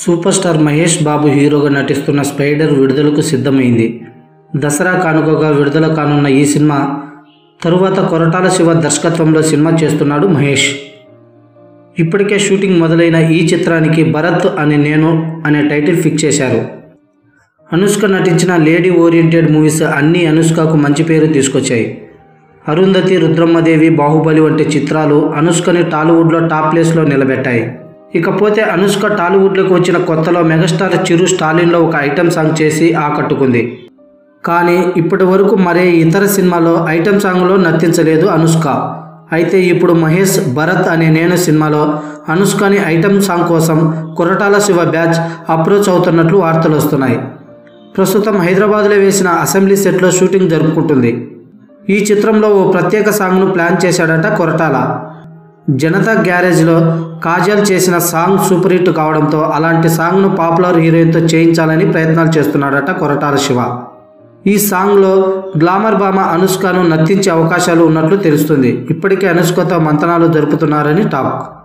Super star Mahesh Babu హీరోగా నటిస్తున్న spider విడుదలకు సిద్ధమైంది. దసరా కానుకగా విడుదల కానున్న ఈ సినిమా తరువాత కొరటాల శివ దర్శకత్వంలో సినిమా చేస్తున్నాడు మహేష్. ఇప్పటికే షూటింగ్ మొదలైన ఈ చిత్రానికి భరత్ అని నేను అనే టైటిల్ ఫిక్స్ చేశారు. అనుష్క నటించిన లేడీ ఓరియంటెడ్ మూవీస్ అన్నీ అనుష్కకు మంచి పేరు తీసుకొచ్చాయి. అరుంధతి, రుద్రమ్మదేవి, బాహుబలి వంటి చిత్రాలు అనుష్కని టాలీవుడ్లో టాప్ ప్లేస్లో నిలబెట్టాయి. ఇకపోతే అనుష్క టాలీవుడ్లోకి వచ్చిన కొత్తలో మెగాస్టార్ చిరు స్టాలిన్లో ఒక ఐటెం సాంగ్ చేసి ఆకట్టుకుంది. కానీ ఇప్పటి వరకు మరే ఇతర సినిమాలో ఐటెం సాంగ్లో నర్తించలేదు అనుష్క. అయితే ఇప్పుడు మహేష్ భరత్ అనే నేను సినిమాలో అనుష్కని ఐటెం సాంగ్ కోసం కొరటాల శివ బ్యాచ్ అప్రోచ్ అవుతున్నట్లు వార్తలు వస్తున్నాయి. ప్రస్తుతం హైదరాబాద్లో వేసిన అసెంబ్లీ సెట్లో షూటింగ్ జరుపుకుంటుంది. ఈ చిత్రంలో ఓ ప్రత్యేక సాంగ్ను ప్లాన్ చేశాడట కొరటాల. జనతా గ్యారేజ్లో కాజల్ చేసిన సాంగ్ సూపర్ హిట్ కావడంతో అలాంటి సాంగ్ను పాపులర్ హీరోయిన్తో చేయించాలని ప్రయత్నాలు చేస్తున్నాడట కొరటాల శివ. ఈ సాంగ్లో గ్లామర్ భామ అనుష్కను నర్తించే అవకాశాలు ఉన్నట్లు తెలుస్తుంది. ఇప్పటికే అనుష్కతో మంతనాలు జరుపుతున్నారని టాక్.